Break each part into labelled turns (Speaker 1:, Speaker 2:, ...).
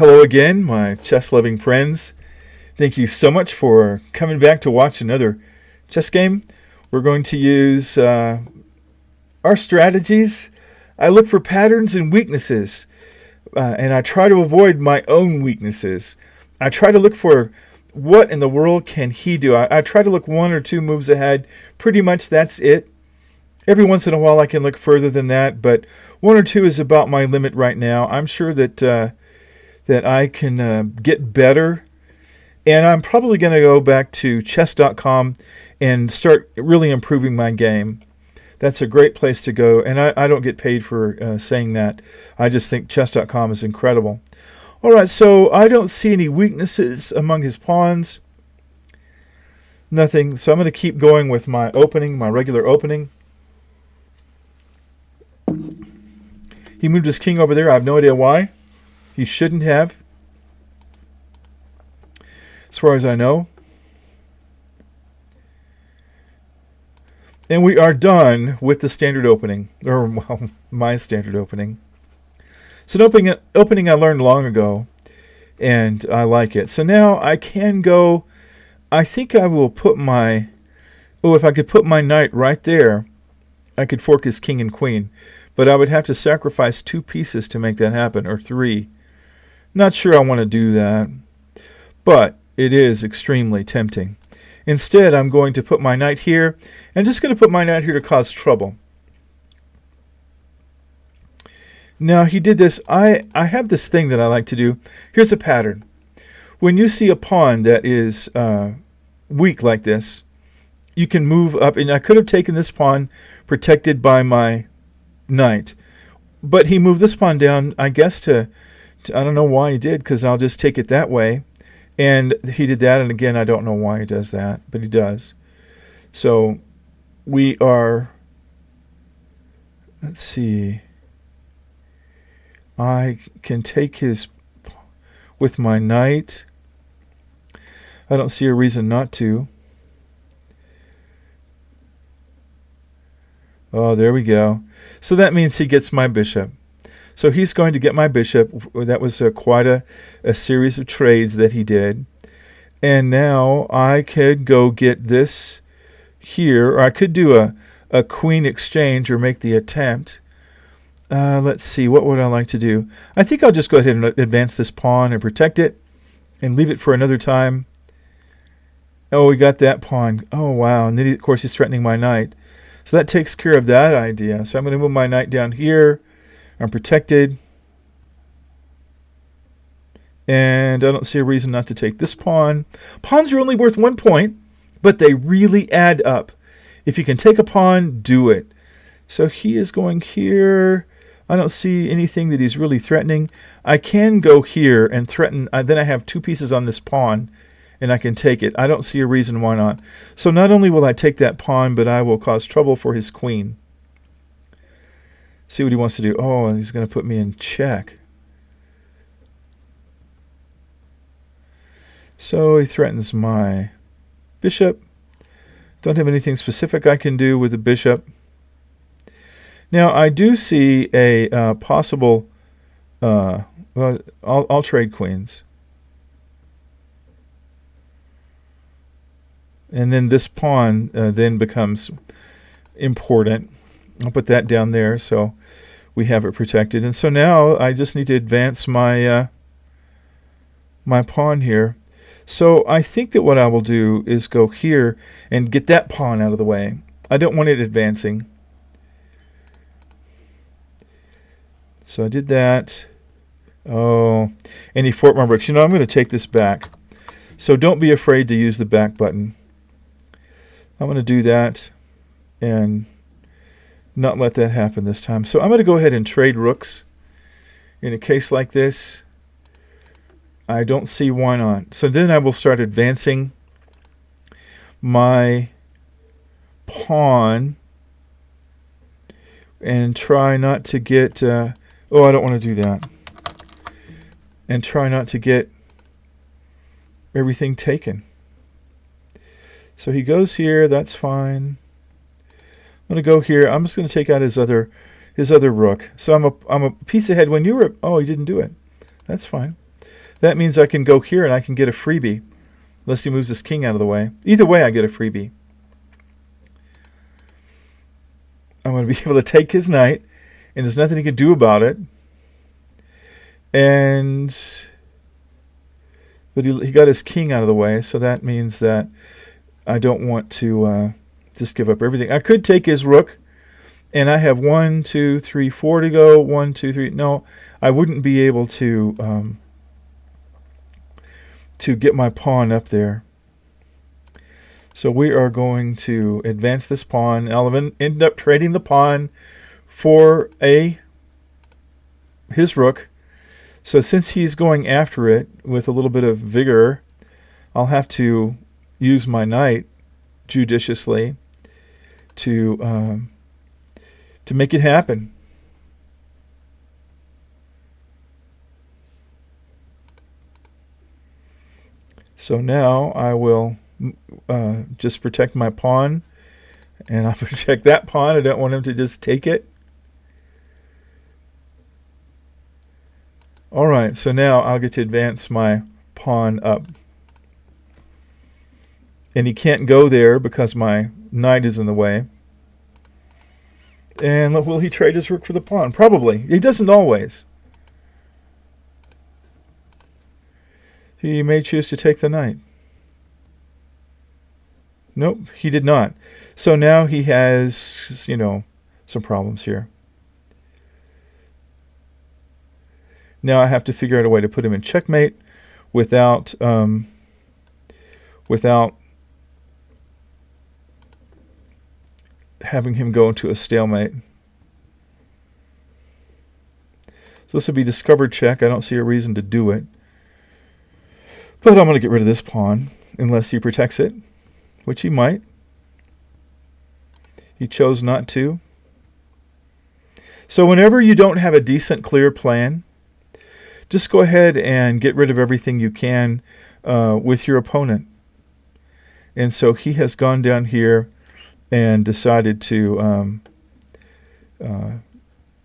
Speaker 1: Hello again, my chess-loving friends. Thank you so much for coming back to watch another chess game. We're going to use our strategies. I look for patterns and weaknesses, and I try to avoid my own weaknesses. I try to look for what in the world can he do. I try to look one or two moves ahead. Pretty much that's it. Every once in a while I can look further than that, but one or two is about my limit right now. I'm sure that I can get better. And I'm probably going to go back to chess.com and start really improving my game. That's a great place to go. And I don't get paid for saying that. I just think chess.com is incredible. All right, so I don't see any weaknesses among his pawns. Nothing. So I'm going to keep going with my opening, my regular opening. He moved his king over there. I have no idea why. He shouldn't have, as far as I know. And we are done with the standard opening, or well, my standard opening. It's an opening I learned long ago, and I like it. So now I can go, I think I will put my, if I could put my knight right there, I could fork his king and queen. But I would have to sacrifice 2 pieces to make that happen, or 3. Not sure I want to do that, but it is extremely tempting. Instead, I'm going to put my knight here, and just going to put my knight here to cause trouble. Now, he did this. I have this thing that I like to do. Here's a pattern. When you see a pawn that is weak like this, you can move up, and I could have taken this pawn protected by my knight, but he moved this pawn down, I guess, to I don't know why he did, because I'll just take it that way. And he did that, and again, I don't know why he does that, but he does. So we are, let's see, I can take his, with my knight. I don't see a reason not to. Oh, there we go. So that means he gets my bishop. So he's going to get my bishop. That was quite a series of trades that he did. And now I could go get this here, or I could do a queen exchange or make the attempt. Let's see, what would I like to do? I think I'll just go ahead and advance this pawn and protect it and leave it for another time. Oh, we got that pawn. Oh, wow. And then, of course, he's threatening my knight. So that takes care of that idea. So I'm going to move my knight down here. I'm protected. And I don't see a reason not to take this pawn. Pawns are only worth 1 point, but they really add up. If you can take a pawn, do it. So he is going here. I don't see anything that he's really threatening. I can go here and threaten. Then I have 2 pieces on this pawn, and I can take it. I don't see a reason why not. So not only will I take that pawn, but I will cause trouble for his queen. See what he wants to do. Oh, he's going to put me in check. So he threatens my bishop. Don't have anything specific I can do with the bishop. Now, I do see a possible... well, I'll trade queens. And then this pawn then becomes important. I'll put that down there so we have it protected. And so now I just need to advance my my pawn here. So I think that what I will do is go here and get that pawn out of the way. I don't want it advancing. So I did that. Oh, and he forked my rooks. You know, I'm going to take this back. So don't be afraid to use the back button. I'm going to do that and not let that happen this time. So I'm going to go ahead and trade rooks. In a case like this, I don't see why not. So then I will start advancing my pawn and try not to get... oh, I don't want to do that. And try not to get everything taken. So he goes here. That's fine. I'm going to go here. I'm just going to take out his other rook. So I'm a piece ahead when you were... Oh, he didn't do it. That's fine. that means I can go here and I can get a freebie. Unless he moves his king out of the way. Either way, I get a freebie. I'm going to be able to take his knight, and there's nothing he can do about it. But he got his king out of the way, so that means that I don't want to just give up everything. I could take his rook, and I have 1, 2, 3, 4 to go. 1, 2, 3. No, I wouldn't be able to get my pawn up there. So we are going to advance this pawn. I'll end up trading the pawn for his rook. So since he's going after it with a little bit of vigor, I'll have to use my knight judiciously to make it happen. So now I will just protect my pawn, and I'll protect that pawn. I don't want him to just take it. All right, so now I'll get to advance my pawn up. And he can't go there because my knight is in the way. And will he trade his rook for the pawn? Probably. He doesn't always. He may choose to take the knight. Nope, he did not. So now he has, some problems here. Now I have to figure out a way to put him in checkmate without having him go into a stalemate. So this would be discovered check. I don't see a reason to do it. But I'm going to get rid of this pawn unless he protects it, which he might. He chose not to. So whenever you don't have a decent, clear plan, just go ahead and get rid of everything you can with your opponent. And so he has gone down here and decided to, well,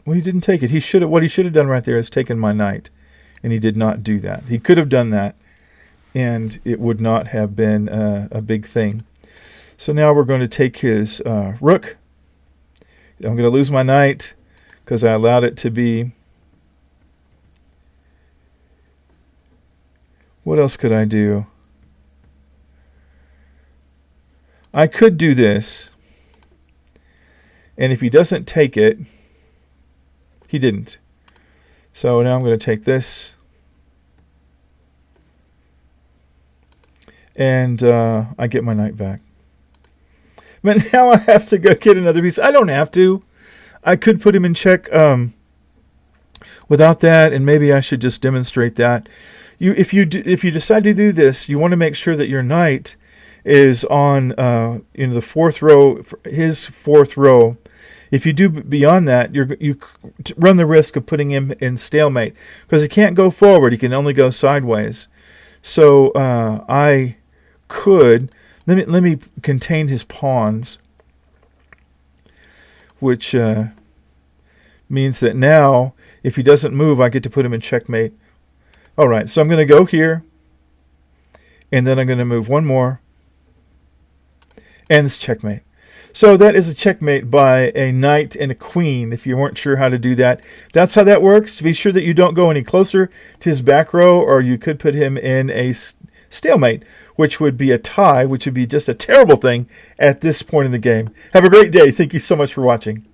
Speaker 1: he didn't take it. What he should have done right there is taken my knight, and he did not do that. He could have done that, and it would not have been a big thing. So now we're going to take his rook. I'm going to lose my knight because I allowed it to be. What else could I do? I could do this. And if he doesn't take it, he didn't. So now I'm going to take this. And I get my knight back. But now I have to go get another piece. I don't have to. I could put him in check without that, and maybe I should just demonstrate that. If you decide to do this, you want to make sure that your knight is on in the fourth row, his fourth row. If you do beyond that, you run the risk of putting him in stalemate because he can't go forward; he can only go sideways. So I could let me contain his pawns, which means that now if he doesn't move, I get to put him in checkmate. All right, so I'm going to go here, and then I'm going to move one more, and it's checkmate. So that is a checkmate by a knight and a queen, if you weren't sure how to do that. That's how that works. To be sure that you don't go any closer to his back row, or you could put him in a stalemate, which would be a tie, which would be just a terrible thing at this point in the game. Have a great day. Thank you so much for watching.